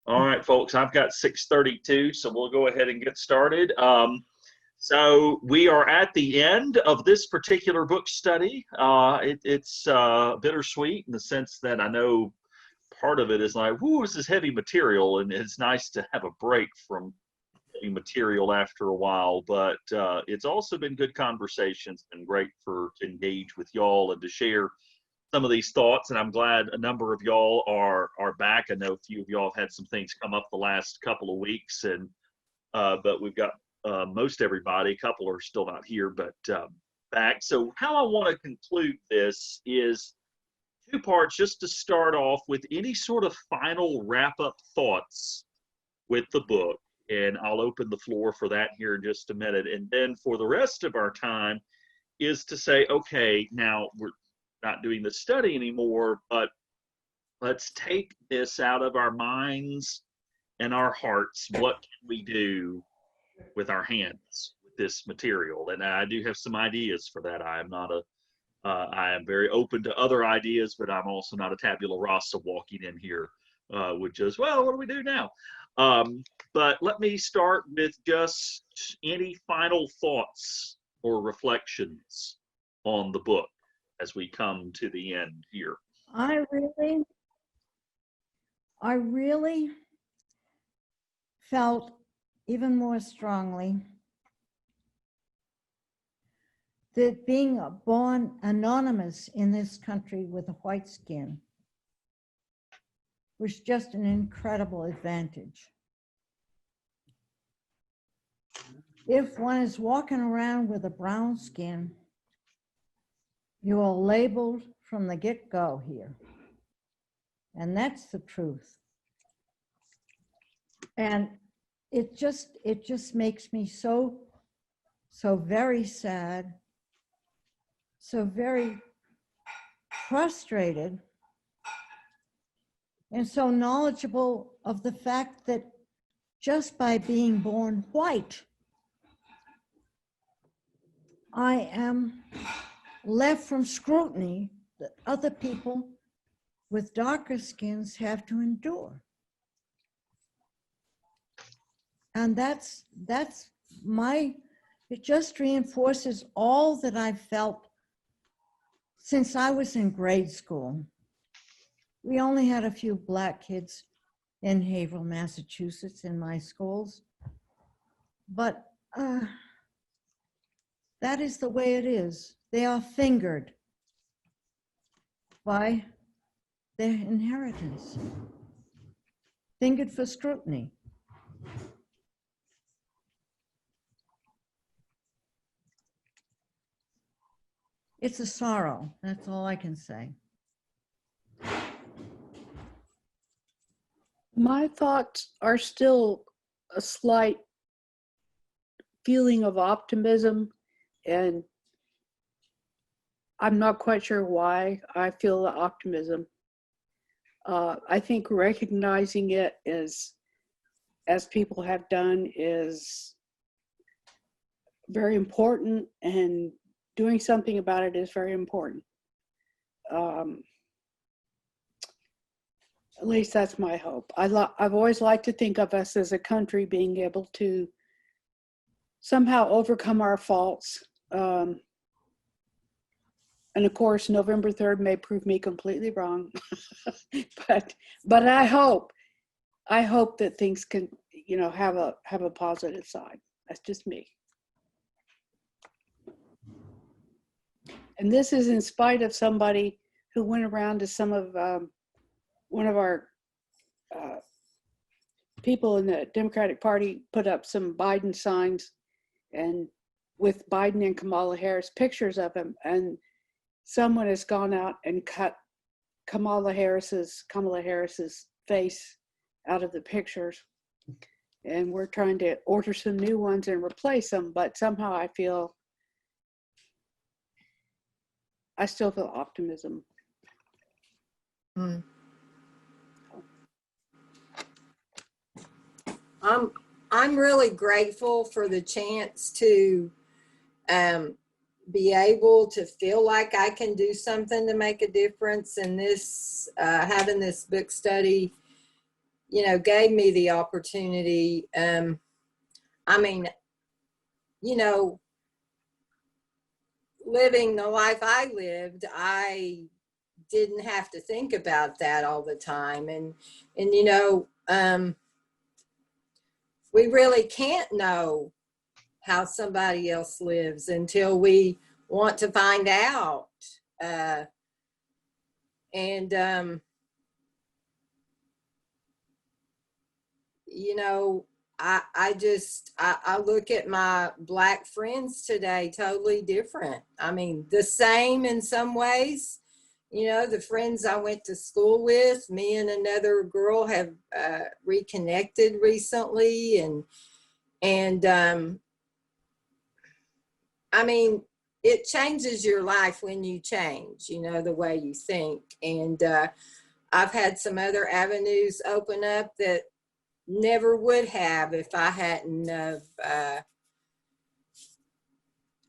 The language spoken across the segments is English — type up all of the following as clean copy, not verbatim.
All right, folks, I've got 6:32, so we'll go ahead and get started. So we are at the end of this particular book study. It's bittersweet in the sense that I know part of it is like, whoo, this is heavy material, and it's nice to have a break from heavy material after a while. But it's also been good conversations and great to engage with y'all and to share some of these thoughts, and I'm glad a number of y'all are back. I know a few of y'all have had some things come up the last couple of weeks, and but we've got most everybody. A couple are still not here, but back. So how I want to conclude this is two parts, just to start off with any sort of final wrap-up thoughts with the book, and I'll open the floor for that here in just a minute. And then for the rest of our time is to say, okay, now we're not doing the study anymore, but let's take this out of our minds and our hearts. What can we do with our hands with this material? And I do have some ideas for that. I am not I am very open to other ideas, but I'm also not a tabula rasa walking in here with just, well, what do we do now? But let me start with just any final thoughts or reflections on the book as we come to the end here. I really felt even more strongly that being born anonymous in this country with a white skin was just an incredible advantage. If one is walking around with a brown skin, you are labeled from the get-go here. And that's the truth. And it just makes me so very sad, so very frustrated, and so knowledgeable of the fact that just by being born white, I am left from scrutiny that other people with darker skins have to endure. And it just reinforces all that I've felt since I was in grade school. We only had a few Black kids in Haverhill, Massachusetts in my schools, but that is the way it is. They are fingered by their inheritance, fingered for scrutiny. It's a sorrow, that's all I can say. My thoughts are still a slight feeling of optimism, and I'm not quite sure why I feel the optimism. I think recognizing it as people have done is very important, and doing something about it is very important. At least that's my hope. I've always liked to think of us as a country being able to somehow overcome our faults. And of course, November 3rd may prove me completely wrong, but I hope that things can, have a positive side. That's just me. And this is in spite of somebody who went around to some of one of our people in the Democratic Party put up some Biden signs, and with Biden and Kamala Harris pictures of him, and someone has gone out and cut Kamala Harris's face out of the pictures, and we're trying to order some new ones and replace them, but somehow I still feel optimism. I'm really grateful for the chance to be able to feel like I can do something to make a difference in this, having this book study. gave me the opportunity. I mean, living the life I lived, I didn't have to think about that all the time. And we really can't know how somebody else lives until we want to find out. I look at my Black friends today totally different. I mean, the same in some ways. The friends I went to school with, me and another girl have reconnected recently. And I mean, it changes your life when you change, the way you think. And I've had some other avenues open up that never would have if I hadn't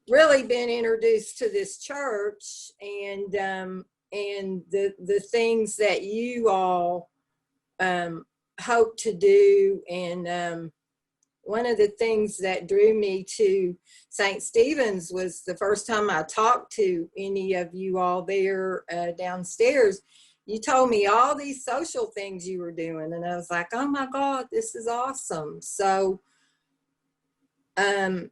really been introduced to this church and the things that you all hope to do. And one of the things that drew me to St. Stephen's was the first time I talked to any of you all there downstairs. You told me all these social things you were doing, and I was like, oh my God, this is awesome. So, I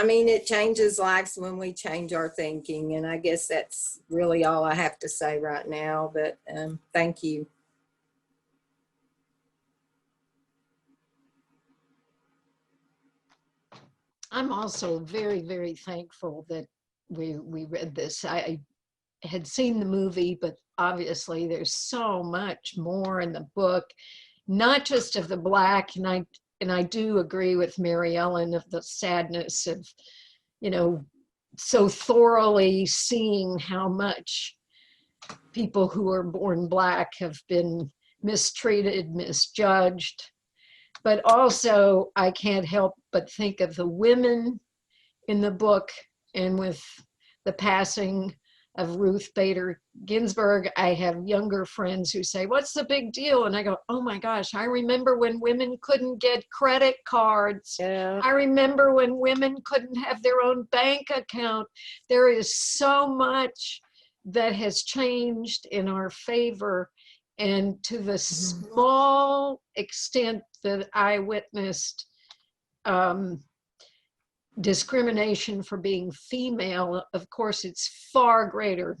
mean, it changes lives when we change our thinking, and I guess that's really all I have to say right now, but thank you. I'm also very, very thankful that we read this. I had seen the movie, but obviously there's so much more in the book, not just of the Black, and I do agree with Mary Ellen of the sadness of, so thoroughly seeing how much people who are born Black have been mistreated, misjudged. But also, I can't help but think of the women in the book, and with the passing of Ruth Bader Ginsburg, I have younger friends who say, what's the big deal? And I go, oh my gosh, I remember when women couldn't get credit cards. Yeah. I remember when women couldn't have their own bank account. There is so much that has changed in our favor. And to the small extent that I witnessed discrimination for being female, of course, it's far greater,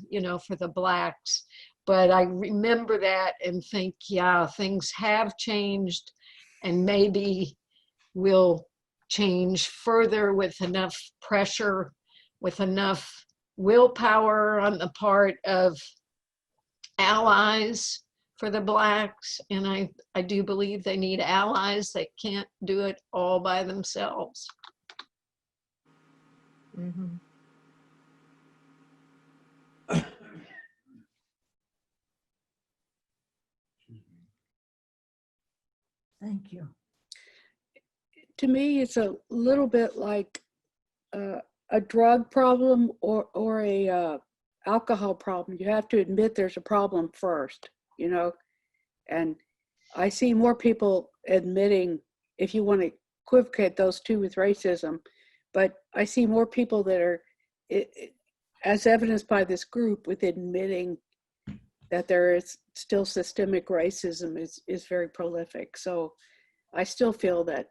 for the Blacks. But I remember that and think, yeah, things have changed and maybe will change further with enough pressure, with enough willpower on the part of allies for the Blacks. And I do believe they need allies. They can't do it all by themselves. Mm-hmm. Thank you. To me, it's a little bit like a drug problem or a alcohol problem. You have to admit there's a problem first, and I see more people admitting, if you want to equivocate those two with racism, but I see more people that are, as evidenced by this group, with admitting that there is still systemic racism is very prolific. So I still feel that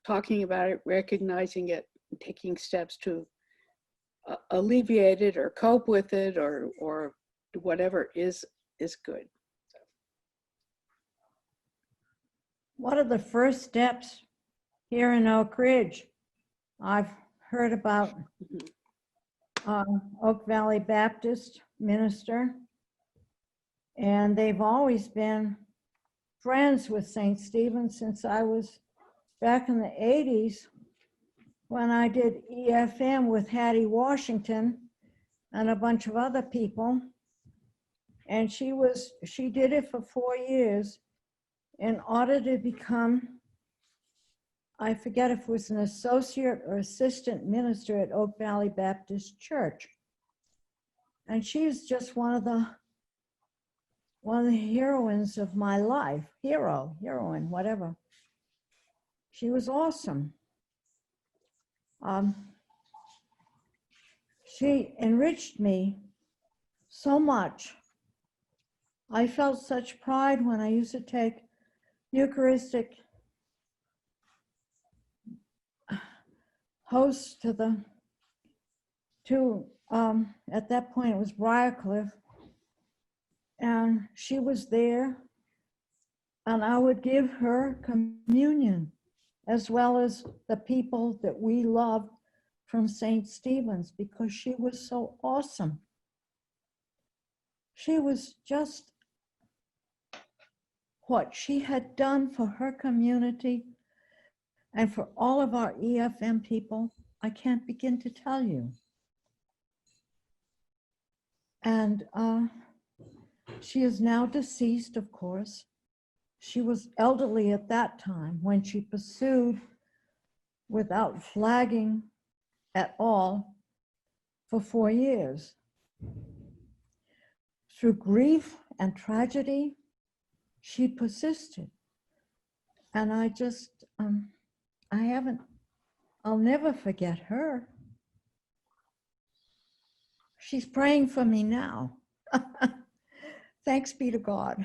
talking about it, recognizing it, taking steps to alleviate it or cope with it or whatever is good. What are the first steps here in Oak Ridge? I've heard about Oak Valley Baptist minister, and they've always been friends with St. Stephen since I was back in the 80s when I did EFM with Hattie Washington and a bunch of other people. And she did it for 4 years in order to become, I forget if it was an associate or assistant minister at Oak Valley Baptist Church. And she's just one of the one of the heroines of my life, heroine, whatever. She was awesome. She enriched me so much. I felt such pride when I used to take Eucharistic hosts at that point it was Briarcliff, and she was there, and I would give her communion, as well as the people that we loved from St. Stephen's, because she was so awesome. She was just what she had done for her community and for all of our EFM people, I can't begin to tell you. And she is now deceased, of course. She was elderly at that time when she pursued without flagging at all for 4 years. Through grief and tragedy, she persisted. And I'll never forget her. She's praying for me now. Thanks be to God.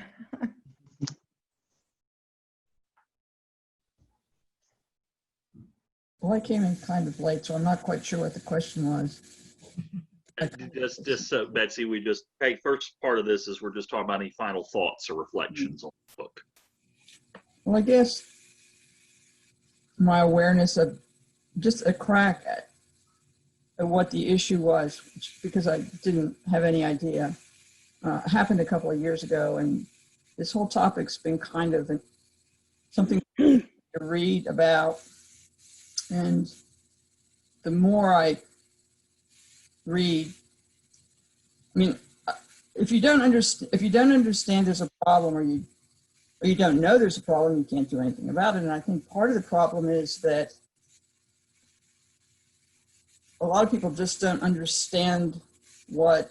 Well, I came in kind of late, so I'm not quite sure what the question was. Just Betsy, first part of this is we're just talking about any final thoughts or reflections on the book. Well, I guess my awareness of just a crack at what the issue was, because I didn't have any idea, happened a couple of years ago. And this whole topic's been kind of something to read about. And the more I read, I mean, if you don't understand there's a problem, or you don't know there's a problem, you can't do anything about it. And I think part of the problem is that a lot of people just don't understand if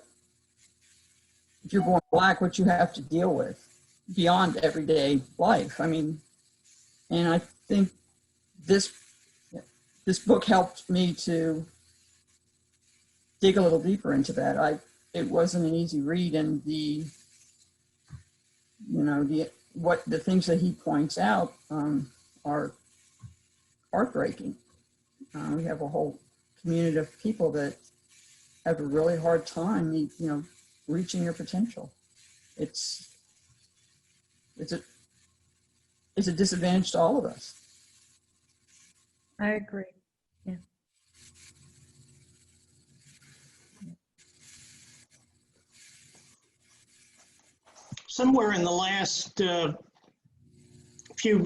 you're born Black, what you have to deal with beyond everyday life. I mean, and I think this book helped me to dig a little deeper into that. It wasn't an easy read, and the things that he points out are heartbreaking. We have a whole community of people that have a really hard time, reaching their potential. It's a disadvantage to all of us. I agree. Yeah. Somewhere in the last few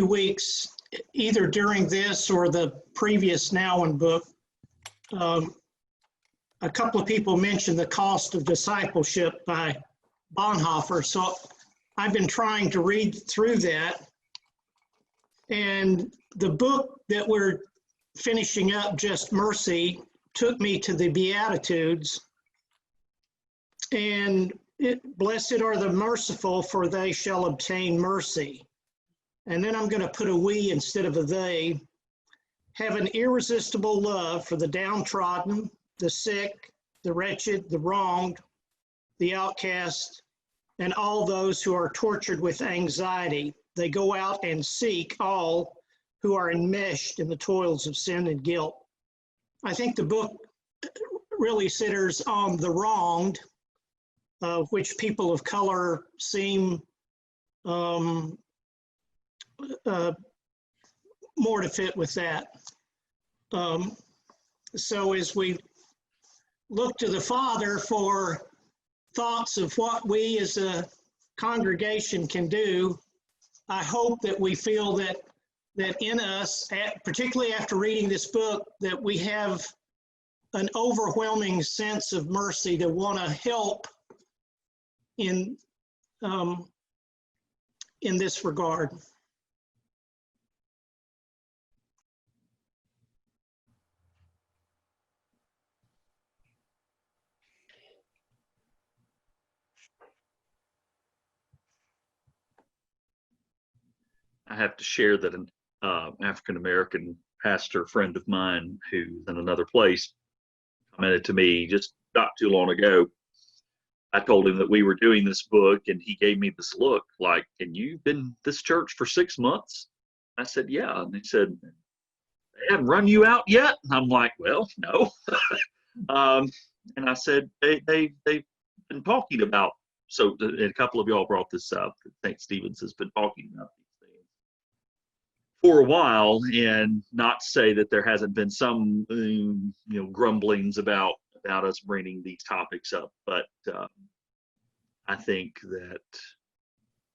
weeks, either during this or the previous Nowen book, a couple of people mentioned the cost of discipleship by Bonhoeffer. So I've been trying to read through that. And the book that we're finishing up, Just Mercy, took me to the Beatitudes. And blessed are the merciful, for they shall obtain mercy. And then I'm going to put a we instead of a they. Have an irresistible love for the downtrodden, the sick, the wretched, the wronged, the outcast, and all those who are tortured with anxiety. They go out and seek all who are enmeshed in the toils of sin and guilt. I think the book really centers on the wronged, which people of color seem more to fit with that. So as we look to the Father for thoughts of what we as a congregation can do, I hope that we feel that in us, particularly after reading this book, that we have an overwhelming sense of mercy to want to help in this regard. I have to share that an African-American pastor friend of mine who's in another place commented to me just not too long ago. I told him that we were doing this book, and he gave me this look like, and you've been this church for 6 months? I said, yeah. And he said, they haven't run you out yet? And I'm like, well, no. And I said, they've been talking about, so a couple of y'all brought this up, St. Stephen's has been talking about these things for a while, and not say that there hasn't been some, grumblings about us bringing these topics up. But I think that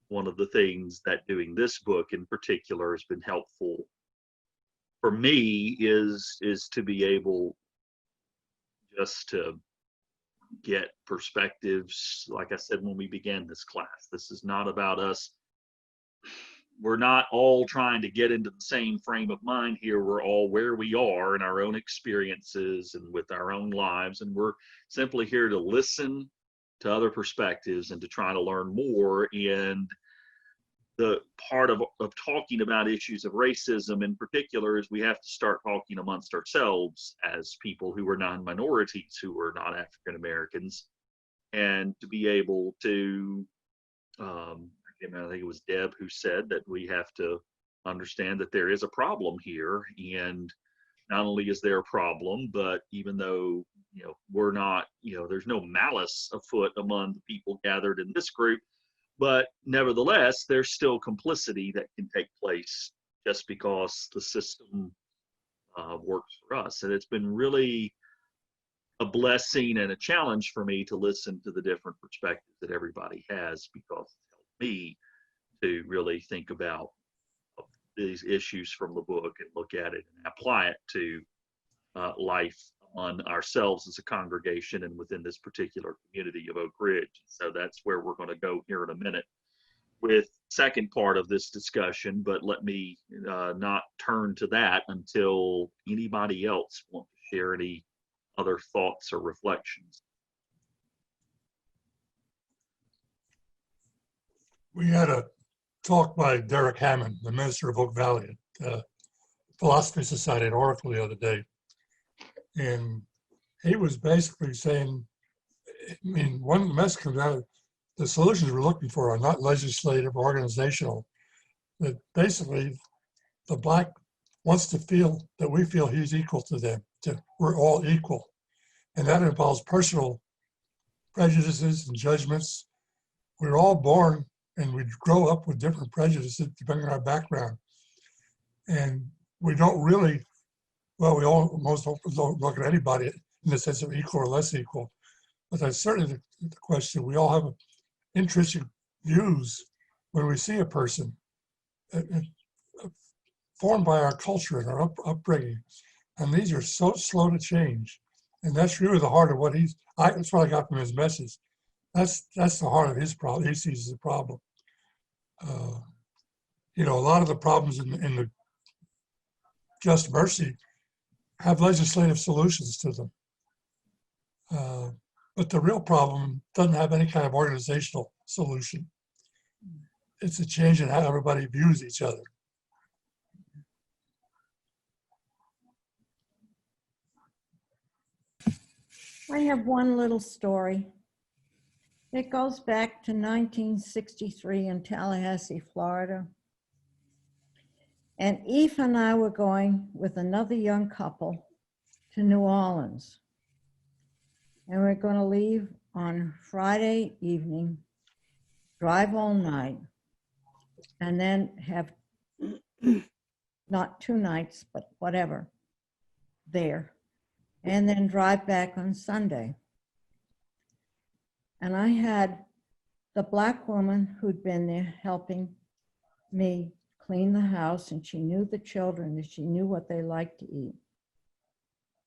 one of the things that doing this book in particular has been helpful for me is to be able just to get perspectives. Like I said when we began this class, this is not about us. We're not all trying to get into the same frame of mind here. We're all where we are in our own experiences and with our own lives, and we're simply here to listen to other perspectives and to try to learn more. And the part of talking about issues of racism in particular is we have to start talking amongst ourselves as people who are non-minorities, who are not African Americans, and to be able to, I think it was Deb who said that we have to understand that there is a problem here. And not only is there a problem, but even though, we're not, there's no malice afoot among the people gathered in this group, but nevertheless, there's still complicity that can take place just because the system works for us. And it's been really a blessing and a challenge for me to listen to the different perspectives that everybody has, because it's helped me to really think about these issues from the book and look at it and apply it to life on ourselves as a congregation and within this particular community of Oak Ridge. So that's where we're going to go here in a minute with second part of this discussion, but let me not turn to that until anybody else wants to share any other thoughts or reflections. We had a talk by Derek Hammond, the minister of Oak Valley at Philosophy Society in Oracle the other day. And he was basically saying, one of the messages comes out, the solutions we're looking for are not legislative or organizational. That basically the Black wants to feel that we feel he's equal to them, we're all equal. And that involves personal prejudices and judgments. We're all born and we grow up with different prejudices depending on our background. And we don't really, most don't look at anybody in the sense of equal or less equal. But that's certainly the question. We all have intrinsic views when we see a person formed by our culture and our upbringing. And these are so slow to change. And that's really the heart of what that's what I got from his message. That's the heart of his problem. He sees as a problem. A lot of the problems in the just mercy have legislative solutions to them. But the real problem doesn't have any kind of organizational solution. It's a change in how everybody views each other. I have one little story. It goes back to 1963 in Tallahassee, Florida. And Eve and I were going with another young couple to New Orleans. And we're going to leave on Friday evening, drive all night, and then have not 2 nights, but whatever, there. And then drive back on Sunday. And I had the Black woman who'd been there helping me clean the house, and she knew the children and she knew what they liked to eat.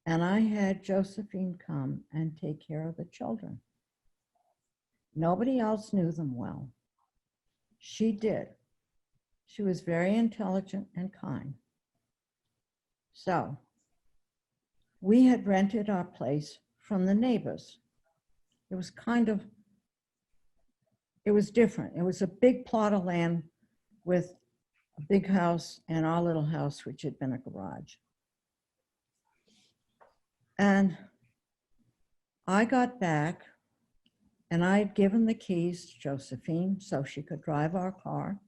And I had Josephine come and take care of the children. Nobody else knew them well. She did. She was very intelligent and kind. So we had rented our place from the neighbors. It was it was different. It was a big plot of land with a big house and our little house, which had been a garage. And I got back and I had given the keys to Josephine so she could drive our car.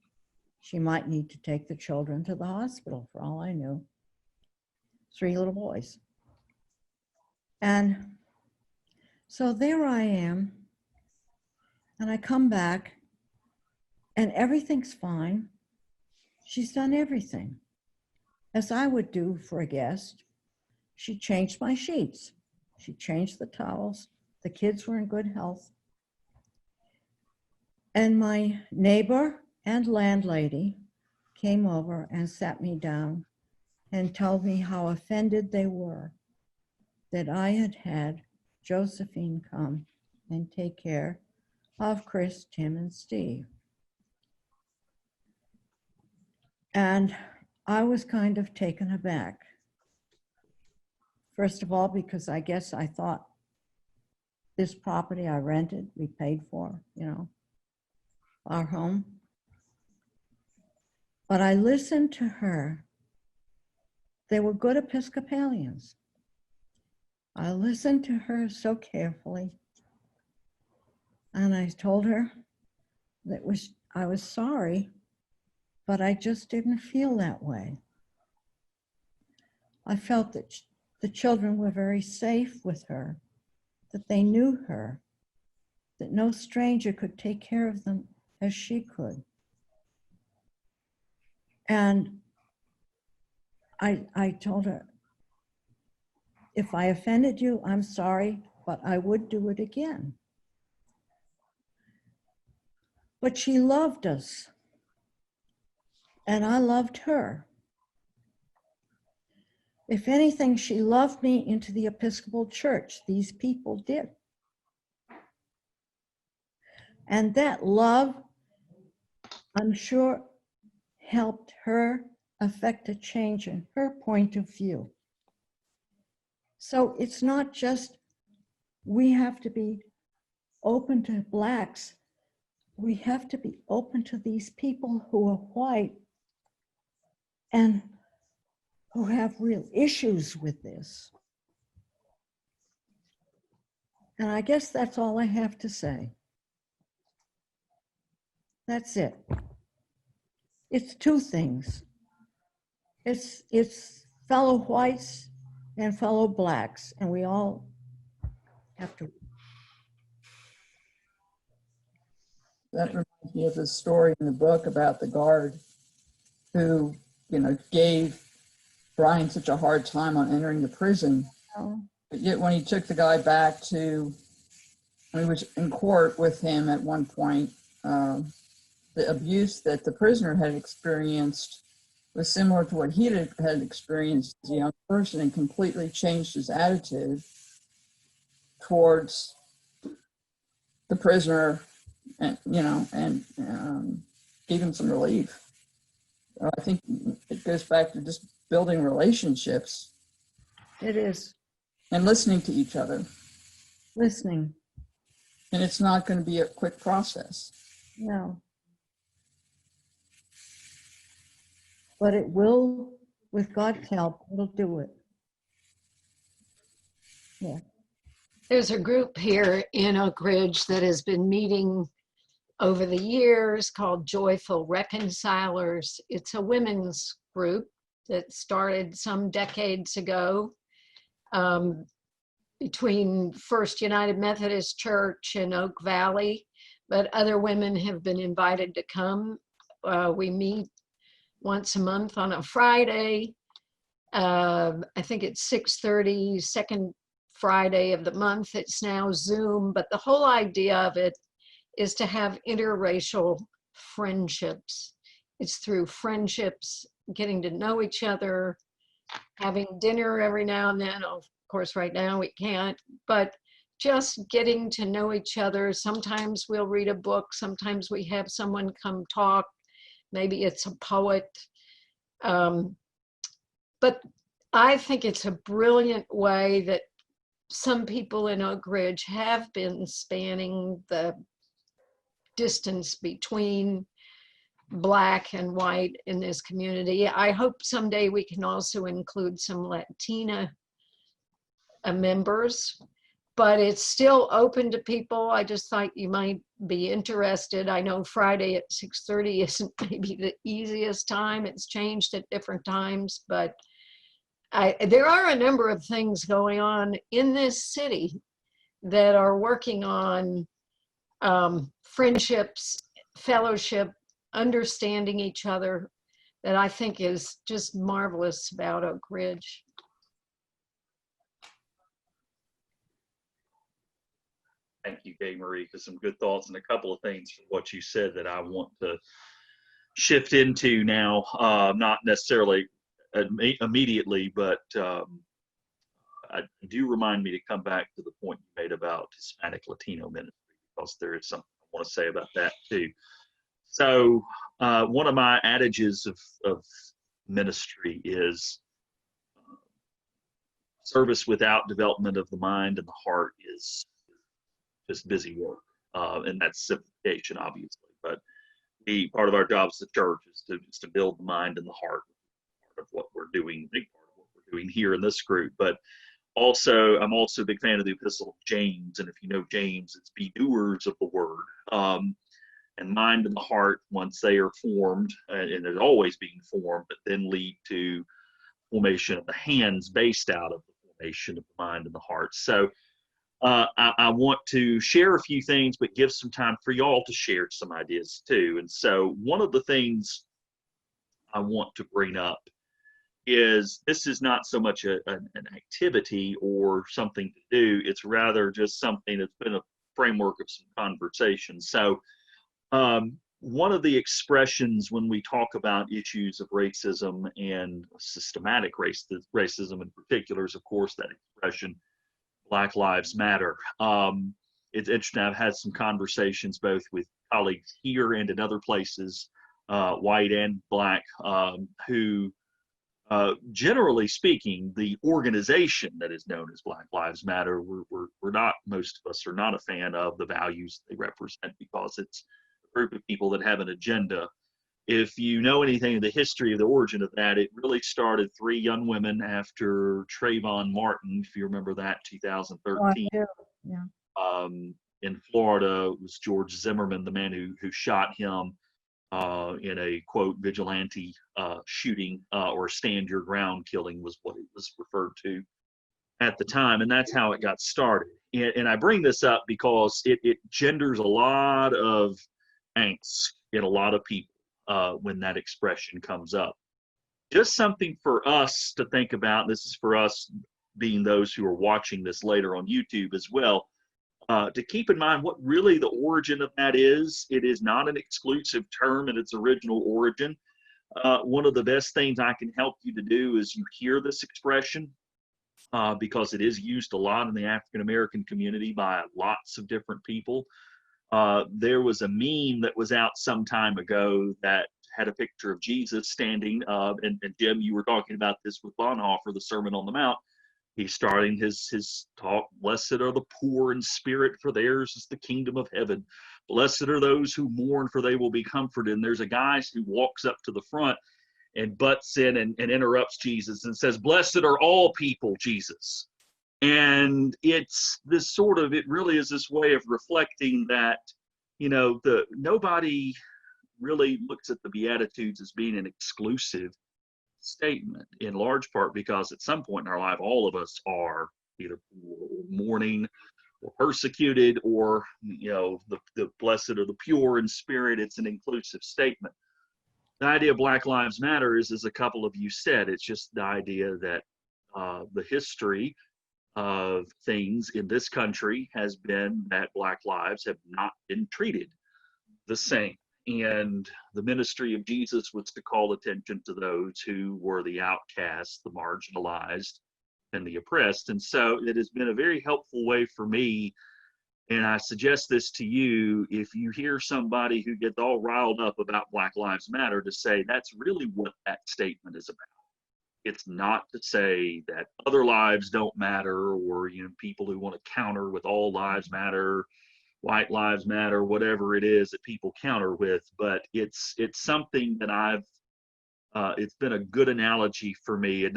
She might need to take the children to the hospital, for all I knew. 3 little boys. And so there I am, and I come back, and everything's fine. She's done everything, as I would do for a guest. She changed my sheets. She changed the towels. The kids were in good health. And my neighbor and landlady came over and sat me down and told me how offended they were that I had had Josephine come and take care of Chris, Tim, and Steve. And I was kind of taken aback. First of all, because I guess I thought this property I rented, we paid for, you know, our home. But I listened to her. They were good Episcopalians. I listened to her so carefully. And I told her that I was sorry, but I just didn't feel that way. I felt that the children were very safe with her, that they knew her, that no stranger could take care of them as she could. And I told her, if I offended you, I'm sorry, but I would do it again. But she loved us, and I loved her. If anything, she loved me into the Episcopal Church. These people did. And that love, I'm sure, helped her affect a change in her point of view. So it's not just we have to be open to Blacks. We have to be open to these people who are white and who have real issues with this. And I guess that's all I have to say. That's it. It's 2 things. It's fellow whites and fellow Blacks, and we all have to. That reminds me of the story in the book about the guard who, gave Bryan such a hard time on entering the prison. Oh. But yet when he took the guy back when he was in court with him at one point, the abuse that the prisoner had experienced was similar to what he had experienced as a young person, and completely changed his attitude towards the prisoner, and gave him some relief. I think it goes back to just building relationships. It is. And listening to each other. Listening. And it's not going to be a quick process. No. But it will, with God's help, it'll do it. Yeah. There's a group here in Oak Ridge that has been meeting over the years called Joyful Reconcilers. It's a women's group that started some decades ago between First United Methodist Church and Oak Valley, but other women have been invited to come. We meet once a month on a Friday. I think it's 6:30, second Friday of the month. It's now Zoom, but the whole idea of it is to have interracial friendships. It's through friendships, getting to know each other, having dinner every now and then. Of course, right now we can't, but just getting to know each other. Sometimes we'll read a book. Sometimes we have someone come talk. Maybe it's a poet. But I think it's a brilliant way that some people in Oak Ridge have been spanning the distance between Black and white in this community. I hope someday we can also include some Latina members, but it's still open to people. I just thought you might be interested. I know Friday at 6:30 isn't maybe the easiest time. It's changed at different times, but there are a number of things going on in this city that are working on friendships, fellowship, understanding each other, that I think is just marvelous about Oak Ridge. Thank you, Gay Marie, for some good thoughts and a couple of things from what you said that I want to shift into now, not necessarily immediately, but I do remind me to come back to the point you made about Hispanic Latino ministry, because there is something I want to say about that too. So one of my adages of ministry is service without development of the mind and the heart is just busy work, and that's simplification, obviously. But part of our job as the church is to build the mind and the heart. Part of what we're doing, big part of what we're doing here in this group. But also, I'm also a big fan of the Epistle of James, and if you know James, it's be doers of the word. And mind and the heart, once they are formed, and they're always being formed, but then lead to formation of the hands based out of the formation of the mind and the heart. So I want to share a few things, but give some time for y'all to share some ideas too. And so one of the things I want to bring up is this is not so much an activity or something to do. It's rather just something that's been a framework of some conversation. So one of the expressions when we talk about issues of racism and systematic racism in particular is, of course, that expression, Black Lives Matter. It's interesting. I've had some conversations both with colleagues here and in other places, white and Black, who, generally speaking, the organization that is known as Black Lives Matter, we're not, most of us are not a fan of the values they represent, because it's a group of people that have an agenda. If you know anything of the history of the origin of that, it really started 3 young women after Trayvon Martin, if you remember that, 2013. Yeah. In Florida, it was George Zimmerman, the man who shot him in a, quote, vigilante shooting, or stand your ground killing was what it was referred to at the time. And that's how it got started. And I bring this up because it genders a lot of angst in a lot of people when that expression comes up. Just something for us to think about. This is for us being those who are watching this later on YouTube as well, to keep in mind what really the origin of that is. It is not an exclusive term in its original origin. One of the best things I can help you to do is you hear this expression, because it is used a lot in the African American community by lots of different people. There was a meme that was out some time ago that had a picture of Jesus standing, and Jim, you were talking about this with Bonhoeffer, the Sermon on the Mount. He's starting his talk, blessed are the poor in spirit, for theirs is the kingdom of heaven. Blessed are those who mourn, for they will be comforted. And there's a guy who walks up to the front and butts in and interrupts Jesus and says, blessed are all people, Jesus. And it's this sort of, it really is this way of reflecting that, you know, nobody really looks at the Beatitudes as being an exclusive statement, in large part because at some point in our life, all of us are either mourning or persecuted, or, you know, the blessed or the pure in spirit. It's an inclusive statement. The idea of Black Lives Matter is, as a couple of you said, it's just the idea that the history of things in this country has been that Black lives have not been treated the same. And the ministry of Jesus was to call attention to those who were the outcasts, the marginalized, and the oppressed. And so it has been a very helpful way for me. And I suggest this to you, if you hear somebody who gets all riled up about Black Lives Matter, to say that's really what that statement is about. It's not to say that other lives don't matter, or, you know, people who want to counter with all lives matter, White Lives Matter, whatever it is that people counter with, but it's something that it's been a good analogy for me.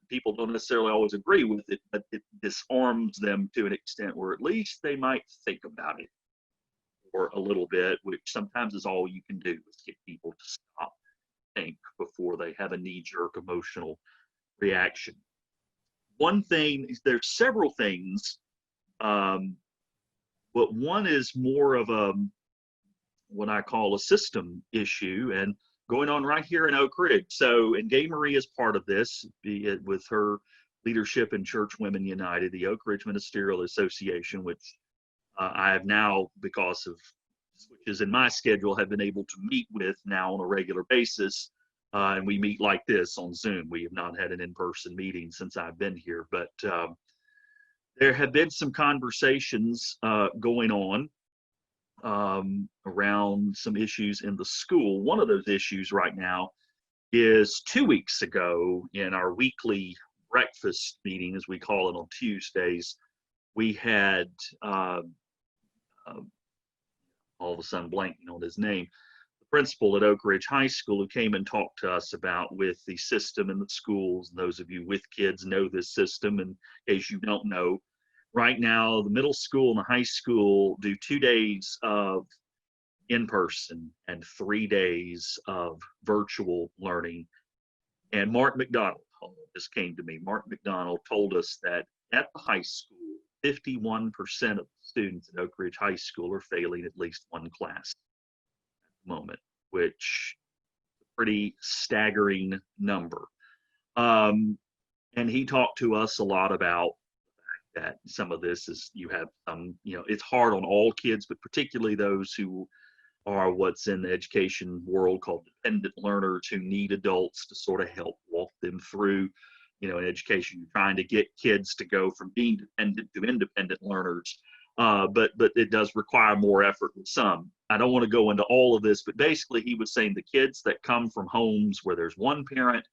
People don't necessarily always agree with it, but it disarms them to an extent where at least they might think about it for a little bit, which sometimes is all you can do, is get people to stop, think before they have a knee-jerk emotional reaction. One thing, there's several things, but one is more of what I call a system issue, and going on right here in Oak Ridge. So, and Gay Marie is part of this, be it with her leadership in Church Women United, the Oak Ridge Ministerial Association, which I have now, because of switches in my schedule, have been able to meet with now on a regular basis. And we meet like this on Zoom. We have not had an in-person meeting since I've been here, but there have been some conversations going on around some issues in the school. One of those issues right now is 2 weeks ago in our weekly breakfast meeting, as we call it on Tuesdays, we had all of a sudden blanking on his name, the principal at Oak Ridge High School, who came and talked to us about with the system in the schools. Those of you with kids know this system, and in case you don't know, right now the middle school and the high school do 2 days of in-person and 3 days of virtual learning. And Mark McDonald just came to me. Mark McDonald told us that at the high school, 51% of the students at Oak Ridge High School are failing at least one class at the moment, which is a pretty staggering number. And he talked to us a lot about the fact that some of this is, you have it's hard on all kids, but particularly those who are what's in the education world called dependent learners, who need adults to sort of help walk them through in education. You're trying to get kids to go from being dependent to independent learners, but it does require more effort with some. I don't want to go into all of this, but basically he was saying the kids that come from homes where there's one parent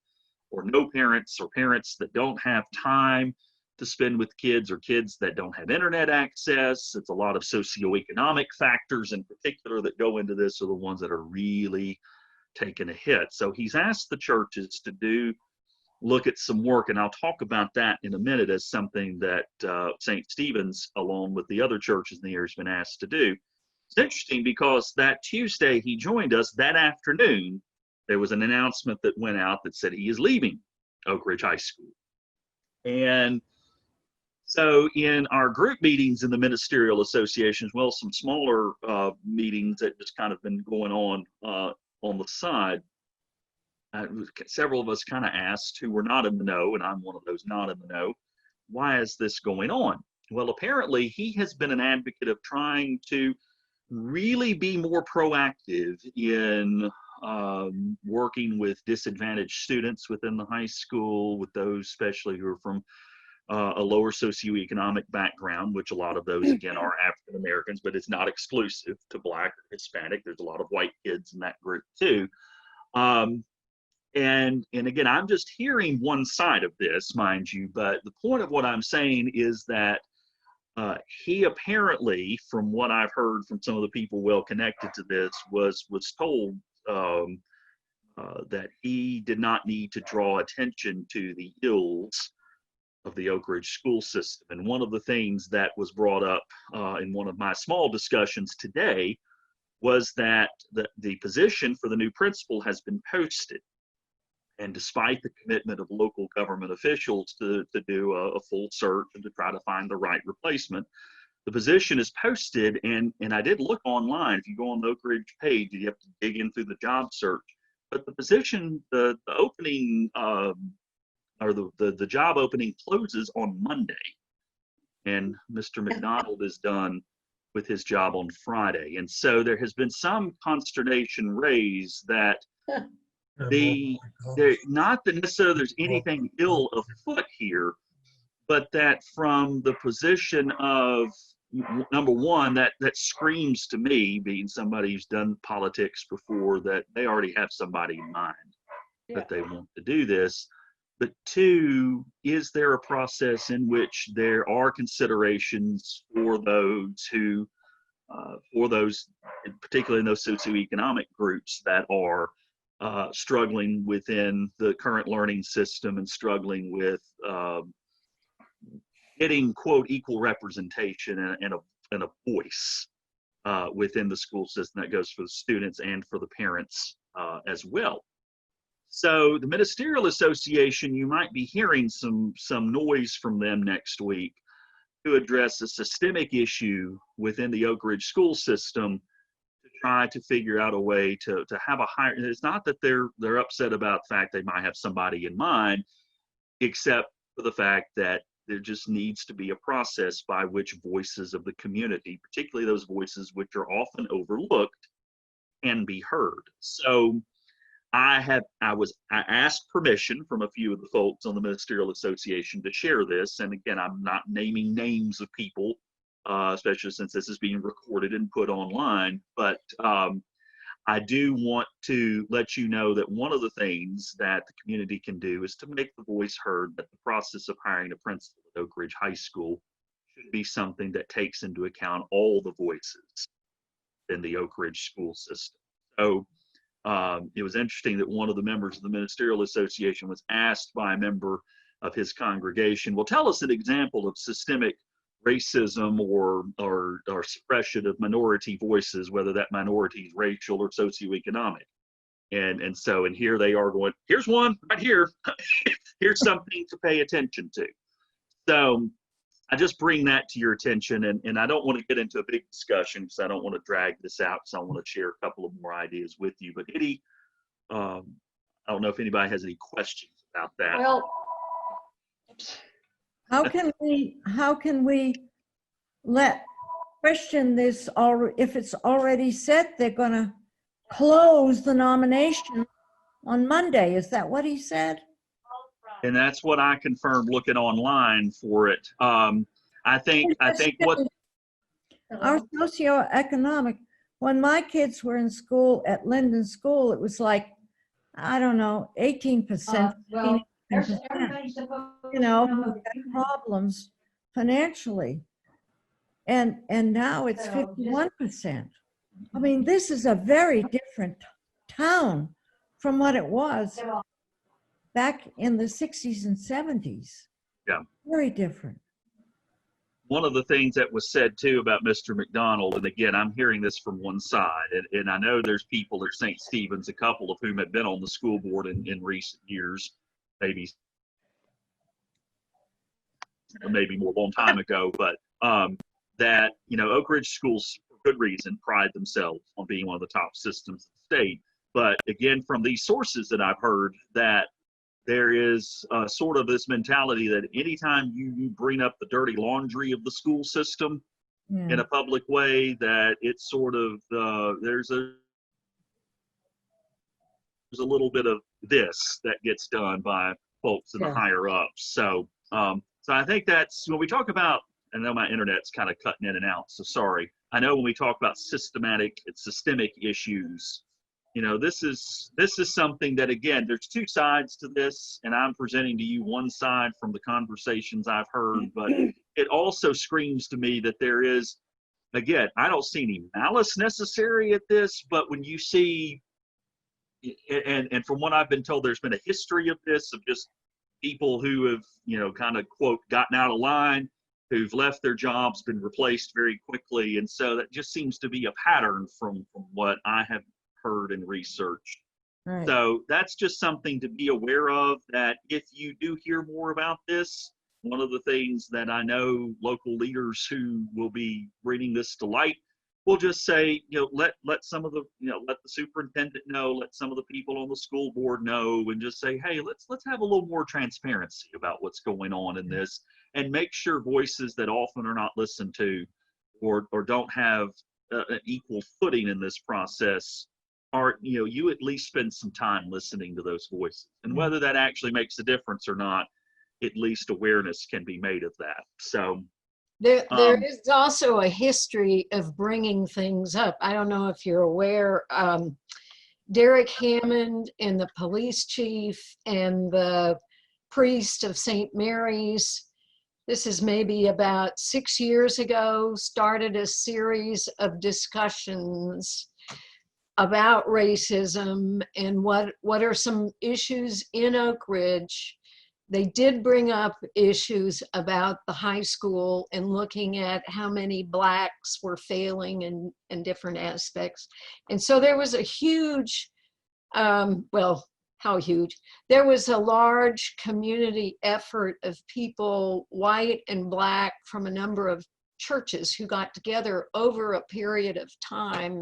or no parents, or parents that don't have time to spend with kids, or kids that don't have internet access, it's a lot of socioeconomic factors in particular that go into this, are the ones that are really taking a hit. So he's asked the churches to look at some work, and I'll talk about that in a minute as something that St. Stephen's, along with the other churches in the area, has been asked to do. It's interesting because that Tuesday he joined us, that afternoon, there was an announcement that went out that said he is leaving Oak Ridge High School. And so in our group meetings in the ministerial associations, well, some smaller meetings that just kind of been going on the side, several of us kind of asked, who were not in the know, and I'm one of those not in the know, why is this going on? Well, apparently he has been an advocate of trying to really be more proactive in working with disadvantaged students within the high school, with those especially who are from a lower socioeconomic background, which a lot of those, again, are African Americans, but it's not exclusive to Black or Hispanic. There's a lot of white kids in that group too. And again, I'm just hearing one side of this, mind you, but the point of what I'm saying is that he apparently, from what I've heard from some of the people well connected to this, was told that he did not need to draw attention to the ills of the Oak Ridge school system. And one of the things that was brought up in one of my small discussions today was that the position for the new principal has been posted. And despite the commitment of local government officials to do a full search and to try to find the right replacement, the position is posted. And I did look online. If you go on the Oak Ridge page, you have to dig in through the job search. But the position, the opening, or the job opening closes on Monday. And Mr. McDonald is done with his job on Friday. And so there has been some consternation raised that not that necessarily there's anything ill afoot here, but that from the position of, number one, that screams to me, being somebody who's done politics before, that they already have somebody in mind that they want to do this. But two, is there a process in which there are considerations for those who for those, particularly in those socioeconomic groups that are struggling within the current learning system and struggling with getting, quote, equal representation and a voice within the school system. That goes for the students and for the parents as well. So the Ministerial Association, you might be hearing some noise from them next week to address a systemic issue within the Oak Ridge school system, to try to figure out a way to have a higher, it's not that they're upset about the fact they might have somebody in mind, except for the fact that there just needs to be a process by which voices of the community, particularly those voices which are often overlooked, can be heard. So I asked permission from a few of the folks on the Ministerial Association to share this. And again, I'm not naming names of people, especially since this is being recorded and put online. But I do want to let you know that one of the things that the community can do is to make the voice heard that the process of hiring a principal at Oak Ridge High School should be something that takes into account all the voices in the Oak Ridge school system. So it was interesting that one of the members of the Ministerial Association was asked by a member of his congregation, well, tell us an example of systemic racism or suppression of minority voices, whether that minority is racial or socioeconomic. And here they are going, here's one right here. Here's something to pay attention to. So I just bring that to your attention, and I don't want to get into a big discussion because I don't want to drag this out, so I want to share a couple of more ideas with you. But Eddie, I don't know if anybody has any questions about that. Well, How can we question this, or if it's already set, they're gonna close the nomination on Monday? Is that what he said? And that's what I confirmed looking online for it. I think what Our socioeconomic, when my kids were in school at Linden School, it was like, I don't know, 18%. You know, who had problems financially. And now it's 51%. I mean, this is a very different town from what it was back in the 60s and 70s. Yeah. Very different. one of the things that was said too about Mr. McDonald, and again, I'm hearing this from one side, and I know there's people at St. Stephen's, a couple of whom have been on the school board in recent years, maybe more a long time ago, but that, you know, Oak Ridge schools, for good reason, pride themselves on being one of the top systems in the state. But again, from these sources that I've heard, that there is sort of this mentality that anytime you bring up the dirty laundry of the school system in a public way, that it's sort of, there's a little bit of this that gets done by folks in the higher ups. So, so I think that's, when we talk about, I know my internet's kind of cutting in and out, so sorry. I know when we talk about systemic issues, you know, this is something that, again, there's two sides to this, and I'm presenting to you one side from the conversations I've heard, but it also screams to me that there is, again, I don't see any malice necessary at this, but when you see, and from what I've been told, there's been a history of this, of just people who have, you know, kind of, quote, gotten out of line, who've left their jobs, been replaced very quickly. And so that just seems to be a pattern from what I have heard and researched. Right. So that's just something to be aware of, that if you do hear more about this, one of the things that I know local leaders who will be bringing this to light will just say, you know, let some of the, you know, let the superintendent know, let some of the people on the school board know, and just say, hey, let's have a little more transparency about what's going on in this, and make sure voices that often are not listened to or don't have an equal footing in this process are, you know, you at least spend some time listening to those voices. And whether that actually makes a difference or not, at least awareness can be made of that. So there is also a history of bringing things up. I don't know if you're aware, Derek Hammond and the police chief and the priest of St. Mary's this is maybe about 6 years ago, started a series of discussions about racism and what are some issues in Oak Ridge. They did bring up issues about the high school and looking at how many Blacks were failing in different aspects. And so there was a huge, well, how huge? There was a large community effort of people, white and Black, from a number of churches who got together over a period of time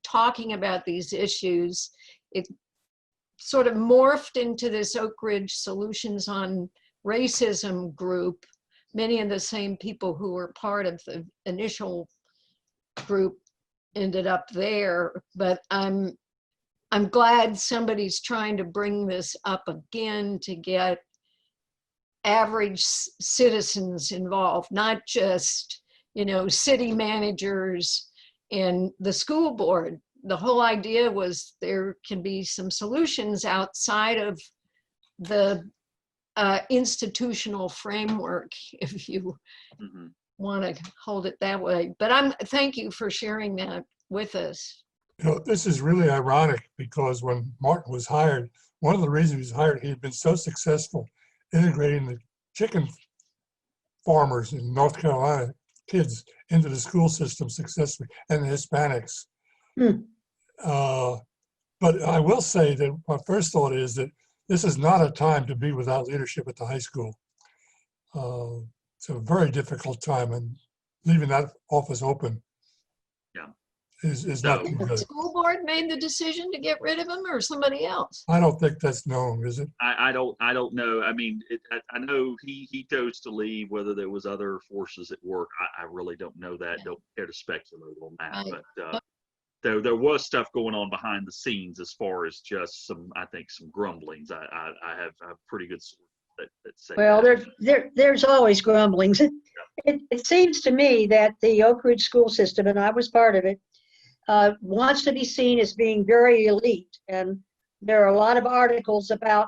talking about these issues. It sort of morphed into this Oak Ridge Solutions on Racism group. Many of the same people who were part of the initial group ended up there, but I'm glad somebody's trying to bring this up again to get average citizens involved, not just, you know, city managers and the school board. The whole idea was there can be some solutions outside of the institutional framework, if you want to hold it that way. But thank you for sharing that with us. You know, this is really ironic because when Martin was hired, one of the reasons he was hired, he had been so successful integrating the chicken farmers in North Carolina, kids, into the school system successfully, and the Hispanics. But I will say that my first thought is that this is not a time to be without leadership at the high school. It's a very difficult time, and leaving that office open is not too The good. school board made the decision to get rid of him, or somebody else? I don't think that's known, is it? I don't know. I mean, I know he chose to leave. Whether there was other forces at work, I really don't know that. Don't care to speculate on that. Right. But there was stuff going on behind the scenes as far as just some grumblings. I have pretty good sources that say Well, that. there's always grumblings. It seems to me that the Oak Ridge school system, and I was part of it, wants to be seen as being very elite. And there are a lot of articles about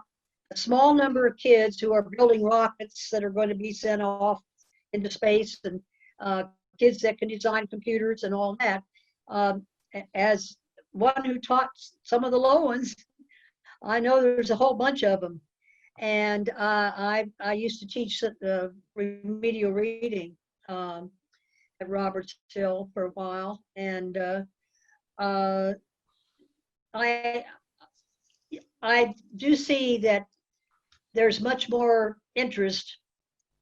a small number of kids who are building rockets that are going to be sent off into space, and kids that can design computers and all that. As one who taught some of the low ones, I know there's a whole bunch of them. And I used to teach remedial reading at Roberts Hill for a while. And I do see that there's much more interest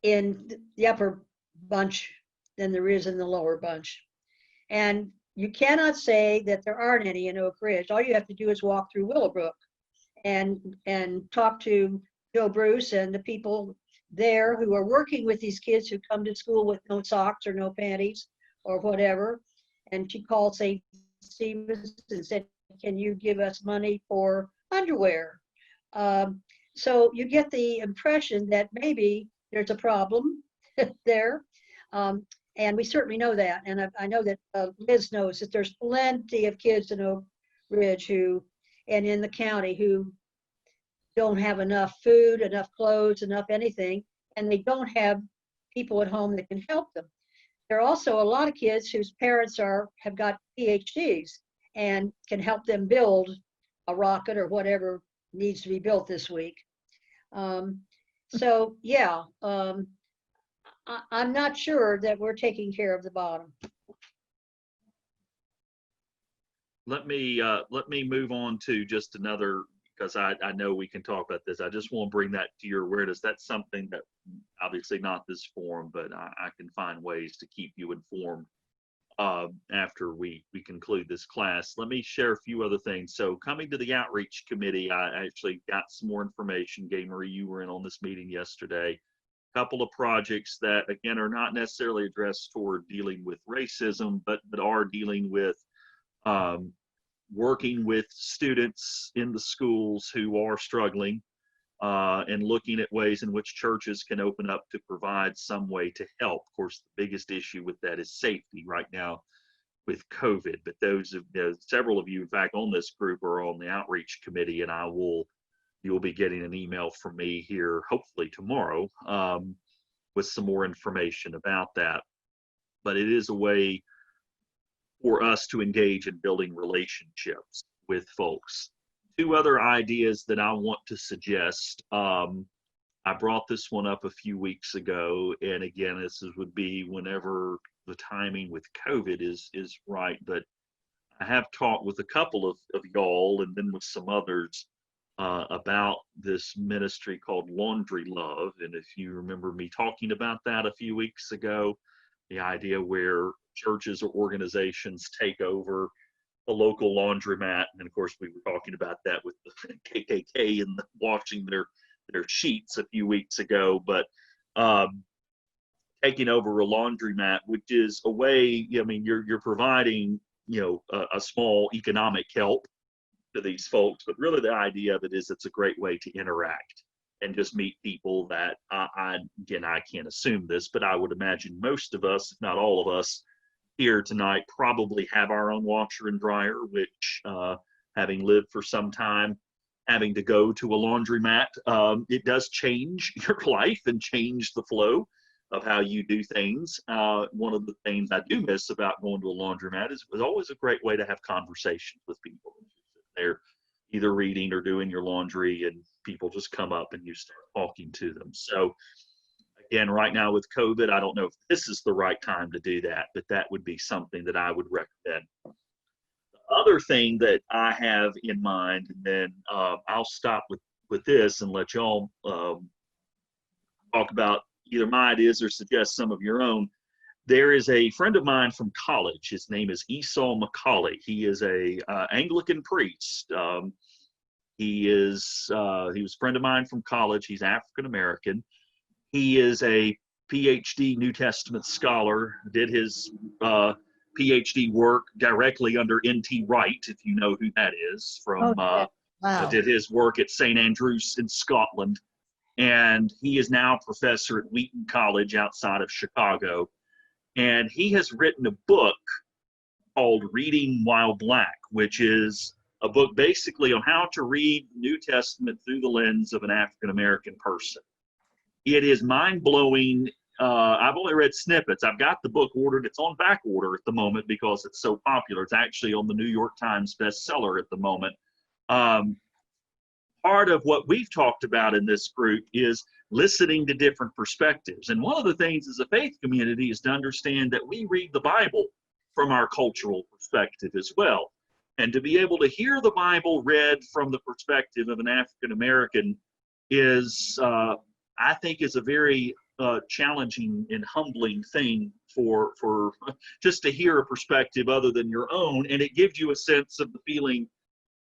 in the upper bunch than there is in the lower bunch. And you cannot say that there aren't any in Oak Ridge. All you have to do is walk through Willowbrook and talk to Joe Bruce and the people there who are working with these kids who come to school with no socks or no panties or whatever. And she called St. Stevenson and said, "Can you give us money for underwear?" So you get the impression that maybe there's a problem there. And we certainly know that. And I know that Liz knows that there's plenty of kids in Oak Ridge and in the county who don't have enough food, enough clothes, enough anything, and they don't have people at home that can help them. There are also a lot of kids whose parents have got PhDs and can help them build a rocket or whatever needs to be built this week. So yeah, I'm not sure that we're taking care of the bottom. Let me move on to just another, because I know we can talk about this. I just want to bring that to your awareness. That's something that obviously not this forum, but I can find ways to keep you informed after we conclude this class. Let me share a few other things. So coming to the outreach committee, I actually got some more information. Gay Marie, you were in on this meeting yesterday. A couple of projects that, again, are not necessarily addressed toward dealing with racism, but are dealing with working with students in the schools who are struggling and looking at ways in which churches can open up to provide some way to help. Of course, the biggest issue with that is safety right now with COVID, but several of you, in fact, on this group are on the outreach committee, and you'll be getting an email from me here, hopefully tomorrow, with some more information about that. But it is a way for us to engage in building relationships with folks. Two other ideas that I want to suggest. I brought this one up a few weeks ago, and again, would be whenever the timing with COVID is right. But I have talked with a couple of y'all, and then with some others, about this ministry called Laundry Love. And if you remember me talking about that a few weeks ago, the idea where churches or organizations take over a local laundromat. And of course, we were talking about that with the KKK and washing their sheets a few weeks ago. But taking over a laundromat, which is a way, I mean, you're providing, a small economic help to these folks, but really the idea of it is it's a great way to interact and just meet people that I can't assume this, but I would imagine most of us, if not all of us here tonight, probably have our own washer and dryer, which having lived for some time, having to go to a laundromat, it does change your life and change the flow of how you do things. One of the things I do miss about going to a laundromat is it was always a great way to have conversations with people. They're either reading or doing your laundry, and people just come up and you start talking to them. So again, right now with COVID, I don't know if this is the right time to do that, but that would be something that I would recommend. The other thing that I have in mind, and then I'll stop with this and let y'all talk about either my ideas or suggest some of your own. There is a friend of mine from college. His name is Esau McCauley. He is a Anglican priest. He was a friend of mine from college. He's African American. He is a PhD New Testament scholar. Did his PhD work directly under N.T. Wright, if you know who that is. Wow. Did his work at St. Andrews in Scotland, and he is now a professor at Wheaton College outside of Chicago. And he has written a book called Reading While Black, which is a book basically on how to read the New Testament through the lens of an African-American person. It is mind-blowing. I've only read snippets. I've got the book ordered. It's on back order at the moment because it's so popular. It's actually on the New York Times bestseller at the moment. Part of what we've talked about in this group is listening to different perspectives. And one of the things as a faith community is to understand that we read the Bible from our cultural perspective as well. And to be able to hear the Bible read from the perspective of an African American is, I think, is a very challenging and humbling thing for just to hear a perspective other than your own. And it gives you a sense of the feeling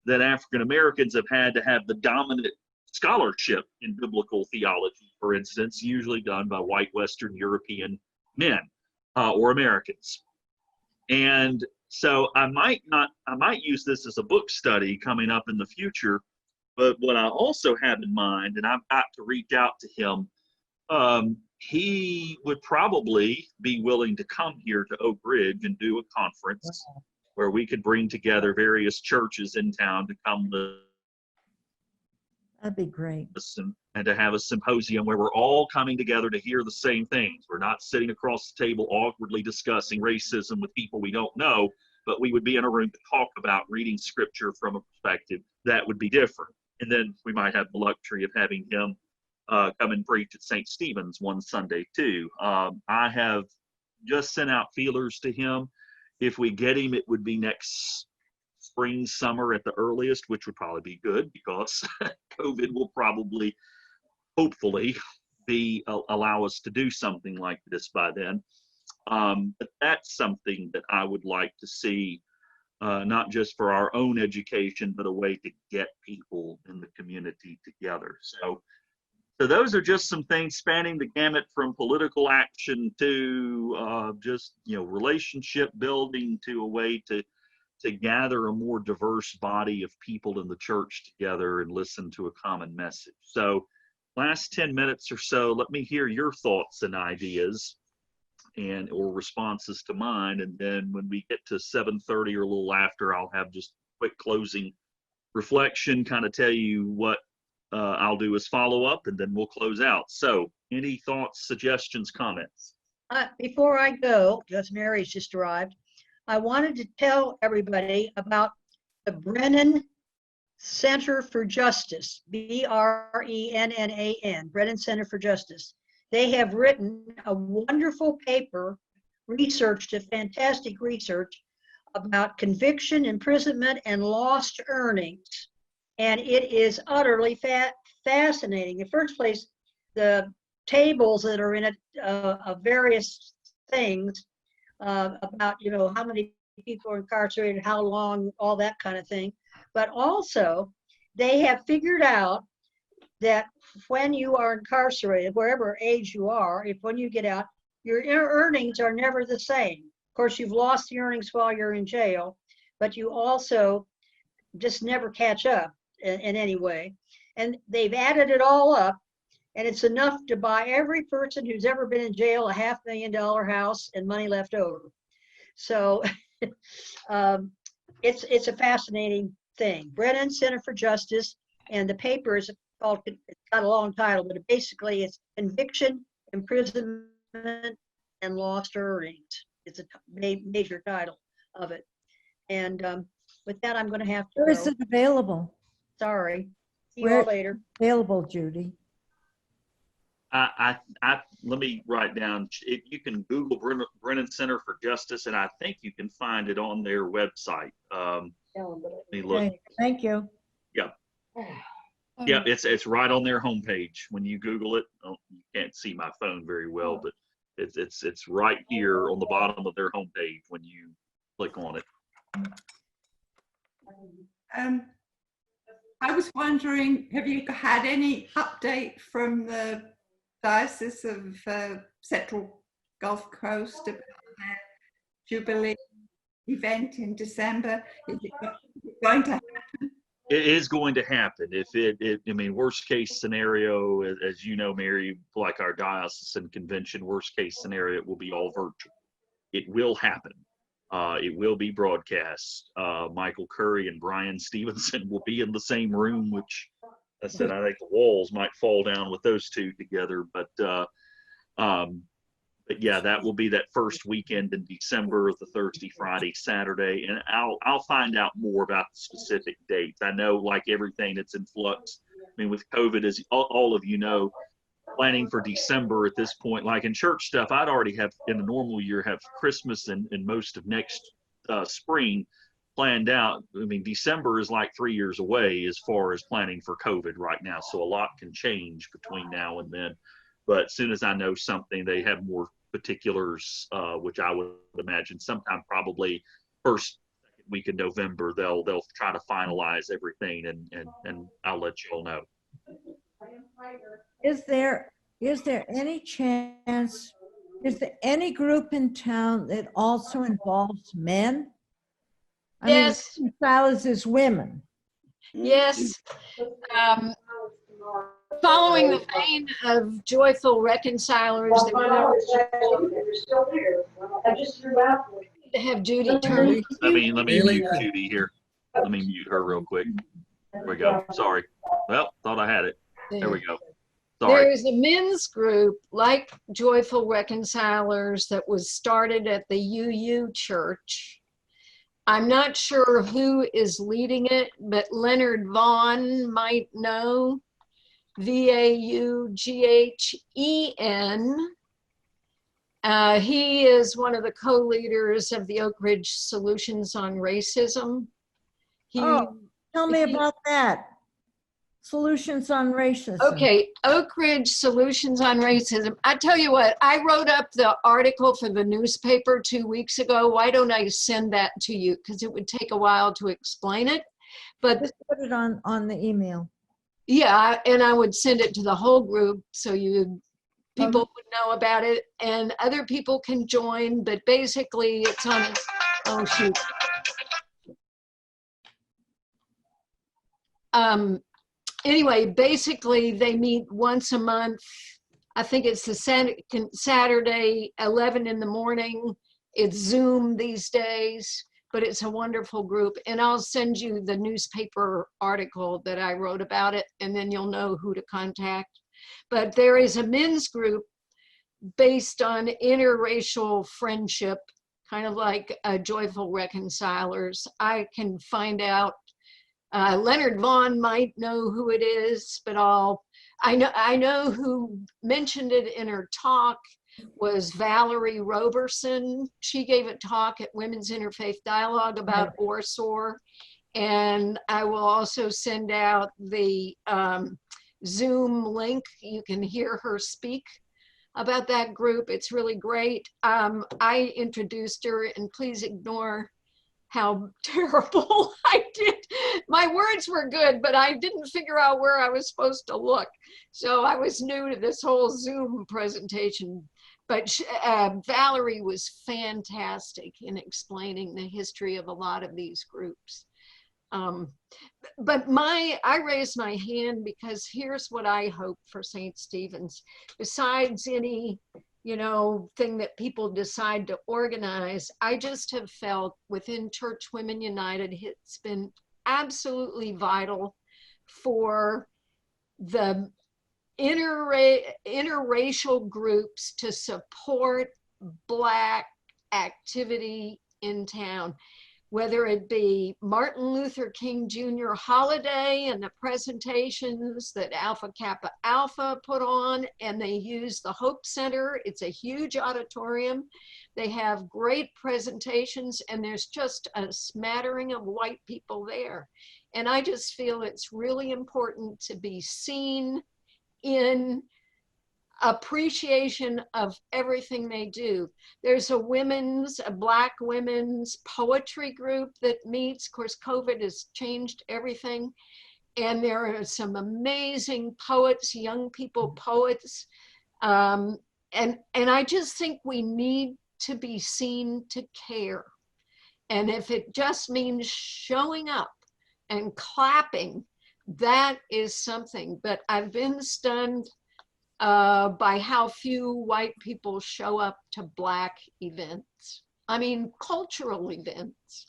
that African Americans have had to have the dominant scholarship in biblical theology, for instance, usually done by white Western European men or Americans. And so I might use this as a book study coming up in the future, but what I also have in mind, and I've got to reach out to him, he would probably be willing to come here to Oak Ridge and do a conference where we could bring together various churches in town to come to That'd be great. and to have a symposium where we're all coming together to hear the same things. We're not sitting across the table awkwardly discussing racism with people we don't know, but we would be in a room to talk about reading scripture from a perspective that would be different. And then we might have the luxury of having him come and preach at St. Stephen's one Sunday too. I have just sent out feelers to him. If we get him, it would be next spring, summer at the earliest, which would probably be good because COVID will probably, hopefully, allow us to do something like this by then. But that's something that I would like to see, not just for our own education, but a way to get people in the community together. So those are just some things spanning the gamut from political action to just, relationship building to a way to gather a more diverse body of people in the church together and listen to a common message. So last 10 minutes or so, let me hear your thoughts and ideas or responses to mine. And then when we get to 7:30 or a little after, I'll have just quick closing reflection, kind of tell you what I'll do as follow up, and then we'll close out. So Any thoughts, suggestions, comments? Before I go, because Mary's just arrived, I wanted to tell everybody about the Brennan Center for Justice, BRENNAN, Brennan Center for Justice. They have written a wonderful paper, researched a fantastic research about conviction, imprisonment, and lost earnings. And it is utterly fascinating. In the first place, the tables that are in it of various things about, how many people are incarcerated, how long, all that kind of thing. But also, they have figured out that when you are incarcerated, wherever age you are, when you get out, your earnings are never the same. Of course, you've lost the earnings while you're in jail, but you also just never catch up in any way. And they've added it all up, and it's enough to buy every person who's ever been in jail a $500,000 house and money left over. So it's a fascinating thing. Brennan Center for Justice, and the paper is called, it's got a long title, but basically it's Conviction, Imprisonment, and Lost Earnings. It's a major title of it. And with that, I'm going to have to Where is go. it available? Sorry. See you Where- all later. Available, Judy. Let me write down. You can Google Brennan Center for Justice, and I think you can find it on their website. Let me look. Okay, thank you. Yeah, it's right on their homepage. When you Google it, you can't see my phone very well, but it's right here on the bottom of their homepage when you click on it. I was wondering, have you had any update from the Diocese of Central Gulf Coast about their Jubilee event in December? Is it going to happen? It is going to happen. I mean, worst case scenario, as you know, Mary, like our diocesan convention, worst case scenario, it will be all virtual. It will happen. It will be broadcast. Michael Curry and Bryan Stevenson will be in the same room, which I said, I think the walls might fall down with those two together. But yeah, that will be that first weekend in December, the Thursday, Friday, Saturday, and I'll find out more about the specific dates. I know, like everything that's in flux. I mean, with COVID, as all of you know, planning for December at this point, like in church stuff, I'd already have in a normal year have Christmas and most of next spring planned out. I mean, December is like 3 years away as far as planning for COVID right now. So a lot can change between now and then. But as soon as I know something, they have more particulars, which I would imagine sometime probably first week in November, they'll try to finalize everything, and I'll let you all know. Is there any chance, is there any group in town that also involves men? I Yes. mean, Silas is women. Yes. Following the vein of joyful reconcilers, to have Judy turn. Let me mute Judy here. Let me mute her real quick. There we go. Sorry. Well, thought I had it. There we go. Sorry. There is a men's group like Joyful Reconcilers that was started at the UU Church. I'm not sure who is leading it, but Leonard Vaughn might know. Vaughen. He is one of the co-leaders of the Oak Ridge Solutions on Racism. Tell me about that. Solutions on Racism. Okay, Oak Ridge Solutions on Racism. I tell you what, I wrote up the article for the newspaper 2 weeks ago. Why don't I send that to you? Because it would take a while to explain it. But Just put it on the email. yeah, and I would send it to the whole group so people would know about it, and other people can join. But basically, it's on. Oh shoot. Anyway, basically, they meet once a month. I think it's the Saturday, 11 in the morning. It's Zoom these days, but it's a wonderful group. And I'll send you the newspaper article that I wrote about it, and then you'll know who to contact. But there is a men's group based on interracial friendship, kind of like Joyful Reconcilers. I can find out. Leonard Vaughn might know who it is, but I know who mentioned it in her talk was Valerie Roberson. She gave a talk at Women's Interfaith Dialogue about ORSOR. And I will also send out the Zoom link. You can hear her speak about that group. It's really great. I introduced her, and please ignore how terrible I did. My words were good, but I didn't figure out where I was supposed to look. So I was new to this whole Zoom presentation. But Valerie was fantastic in explaining the history of a lot of these groups. But I raised my hand because here's what I hope for St. Stephen's. Besides any, thing that people decide to organize, I just have felt within Church Women United, it's been absolutely vital for the interracial groups to support Black activity in town, whether it be Martin Luther King Jr. holiday and the presentations that Alpha Kappa Alpha put on, and they use the Hope Center. It's a huge auditorium. They have great presentations, and there's just a smattering of white people there. And I just feel it's really important to be seen in appreciation of everything they do. There's a Black women's poetry group that meets. Of course, COVID has changed everything. And there are some amazing poets, young people poets. And I just think we need to be seen to care. And if it just means showing up and clapping, that is something. But I've been stunned by how few white people show up to Black events. I mean, cultural events,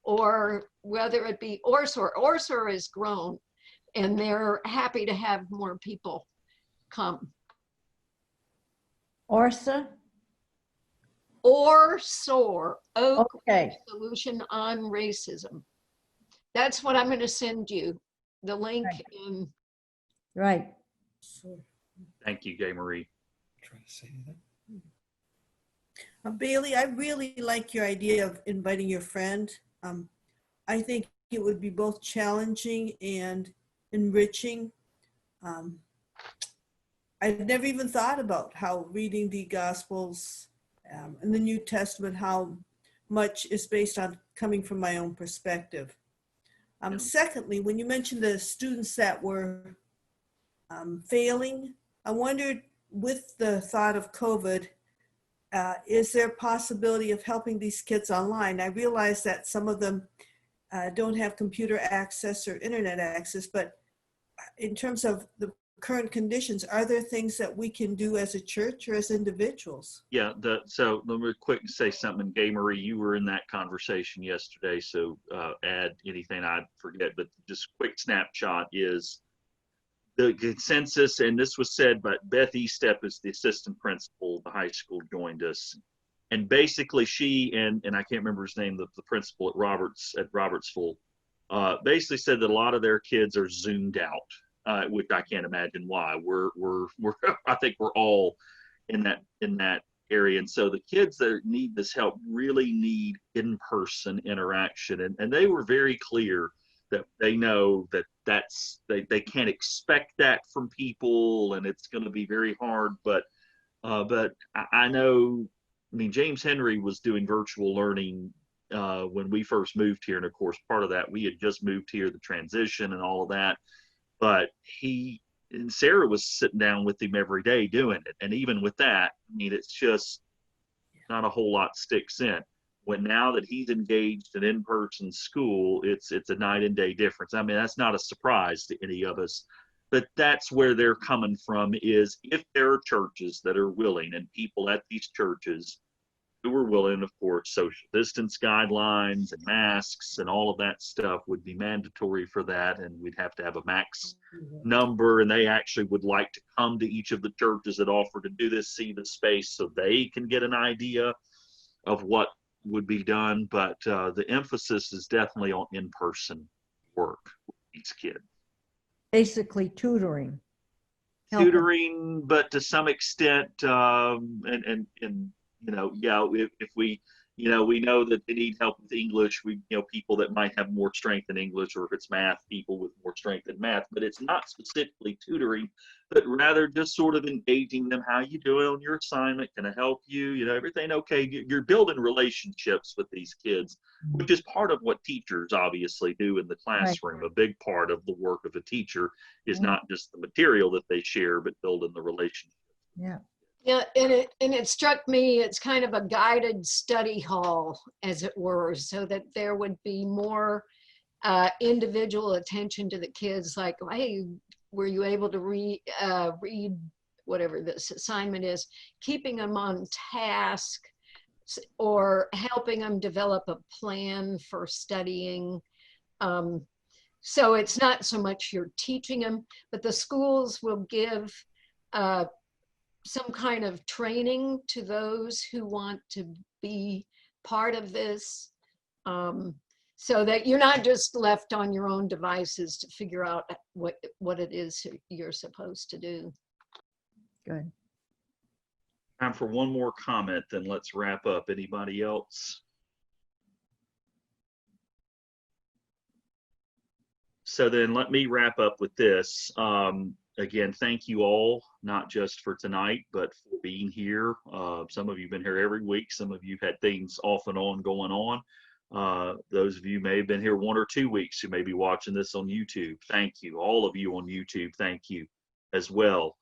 or whether it be ORSOR. ORSOR has grown, and they're happy to have more people come. ORSA? ORSOR, Oak Okay. Solution on Racism. That's what I'm going to send you, the link. Right. Right. Thank you, Gay Marie. Trying to say that. Bailey, I really like your idea of inviting your friend. I think it would be both challenging and enriching. I've never even thought about how reading the Gospels and the New Testament, how much is based on coming from my own perspective. Secondly, when you mentioned the students that were failing, I wondered, with the thought of COVID, is there a possibility of helping these kids online? I realize that some of them don't have computer access or internet access, but in terms of the current conditions, are there things that we can do as a church or as individuals? Yeah, so let me quick say something. Gay Marie, you were in that conversation yesterday, so add anything I forget, but just quick snapshot is the consensus, and this was said, but Beth Estep is the assistant principal of the high school, joined us. And basically she, and I can't remember his name, the principal at Robertsville, basically said that a lot of their kids are zoomed out, which I can't imagine why. We're I think we're all in that area. And so the kids that need this help really need in-person interaction. And they were very clear that they know that they can't expect that from people, and it's going to be very hard. But I know, I mean, James Henry was doing virtual learning when we first moved here, and of course, part of that, we had just moved here, the transition and all of that. But and Sarah was sitting down with him every day doing it, and even with that, I mean, it's just not a whole lot sticks in. When now that he's engaged in in-person school, it's a night and day difference. I mean, that's not a surprise to any of us, but that's where they're coming from, is if there are churches that are willing and people at these churches who were willing, of course, social distance guidelines and masks and all of that stuff would be mandatory for that. And we'd have to have a max number. And they actually would like to come to each of the churches that offer to do this, see the space so they can get an idea of what would be done. But the emphasis is definitely on in-person work with these kids. Basically tutoring. Helping. Tutoring, but to some extent, and you know, yeah, if we, you know, we know that they need help with English, we, you know, people that might have more strength in English, or if it's math, people with more strength in math, but it's not specifically tutoring, but rather just sort of engaging them. How you doing on your assignment? Can I help you? You know, everything okay? You're building relationships with these kids, which is part of what teachers obviously do in the classroom. Right. A big part of the work of a teacher is not just the material that they share, but building the relationship. Yeah. Yeah, and it struck me, it's kind of a guided study hall, as it were, so that there would be more individual attention to the kids, like, hey, were you able to read whatever this assignment is, keeping them on task, or helping them develop a plan for studying. So it's not so much you're teaching them, but the schools will give some kind of training to those who want to be part of this, so that you're not just left on your own devices to figure out what it is you're supposed to do. Good. Time for one more comment, then let's wrap up. Anybody else? So then let me wrap up with this. Again, thank you all, not just for tonight, but for being here. Some of you have been here every week. Some of you had things off and on going on. Those of you may have been here 1 or 2 weeks who may be watching this on YouTube. Thank you. All of you on YouTube, thank you as well.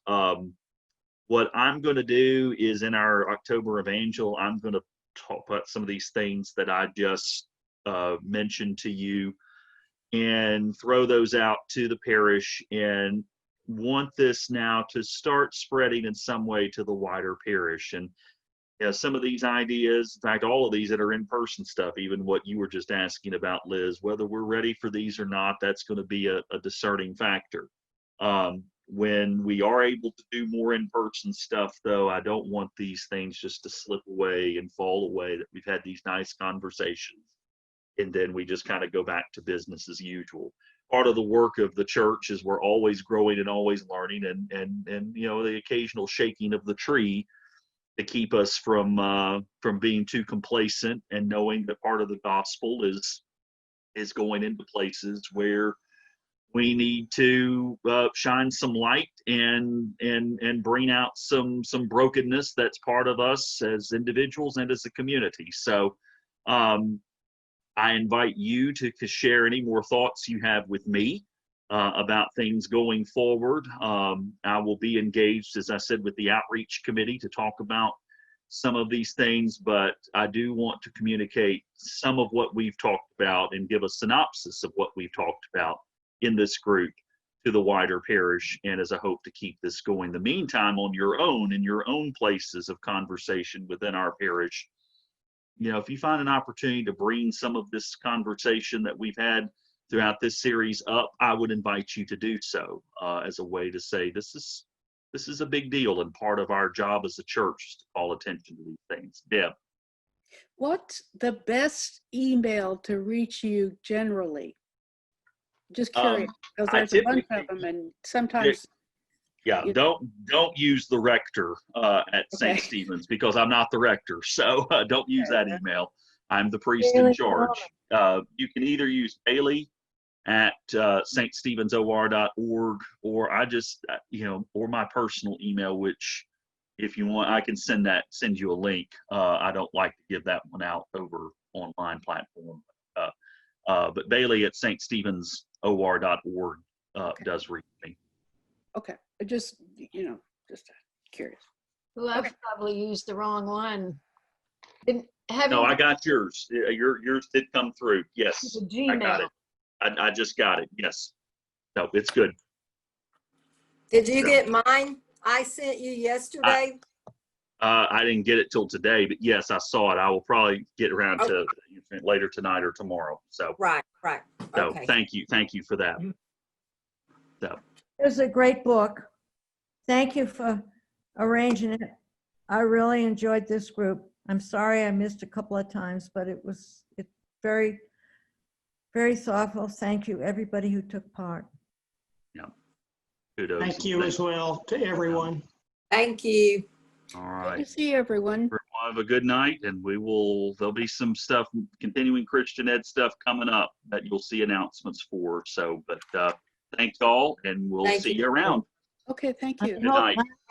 What I'm going to do is, in our October Evangel, I'm going to talk about some of these things that I just mentioned to you and throw those out to the parish, and want this now to start spreading in some way to the wider parish. And you know, some of these ideas, in fact, all of these that are in-person stuff, even what you were just asking about, Liz, whether we're ready for these or not, that's going to be a discerning factor. When we are able to do more in-person stuff, though, I don't want these things just to slip away and fall away, that we've had these nice conversations and then we just kind of go back to business as usual. Part of the work of the church is we're always growing and always learning, and you know, the occasional shaking of the tree to keep us from being too complacent, and knowing that part of the gospel is going into places where we need to shine some light and bring out some brokenness that's part of us as individuals and as a community. So I invite you to share any more thoughts you have with me about things going forward. I will be engaged, as I said, with the outreach committee to talk about some of these things, but I do want to communicate some of what we've talked about and give a synopsis of what we've talked about in this group to the wider parish, and as I hope to keep this going. In the meantime, on your own, in your own places of conversation within our parish, you know, if you find an opportunity to bring some of this conversation that we've had throughout this series up, I would invite you to do so as a way to say this is a big deal, and part of our job as a church to call attention to these things. Deb. What's the best email to reach you generally? Just curious, because there's a bunch of them, and sometimes. Yeah, don't use the rector at St. Stephen's, because I'm not the rector, so don't use that email. I'm the priest in charge. You can either use Bailey at ststephensor.org, or I just, or my personal email, which if you want, I can send you a link. I don't like to give that one out over online platform. But Bailey at ststephensor.org does reach me. Okay, just curious. Well, I've probably used the wrong one. No, I got yours. Yours did come through. Yes, I got it. I just got it. Yes. No, it's good. Did you get mine? I sent you yesterday. I didn't get it till today, but yes, I saw it. I will probably get around to later tonight or tomorrow. So, Right. so Okay. thank you for that. So, It was a great book. Thank you for arranging it. I really enjoyed this group. I'm sorry I missed a couple of times, but it's very, very thoughtful. Thank you, everybody who took part. yeah, kudos. Thank you as well to everyone. Thank you. All Good right. to see everyone. Everyone have a good night, and there'll be some stuff, continuing Christian ed stuff coming up that you'll see announcements for. So, but thanks all, and we'll Thank see you. you around. Okay, thank you. Good night.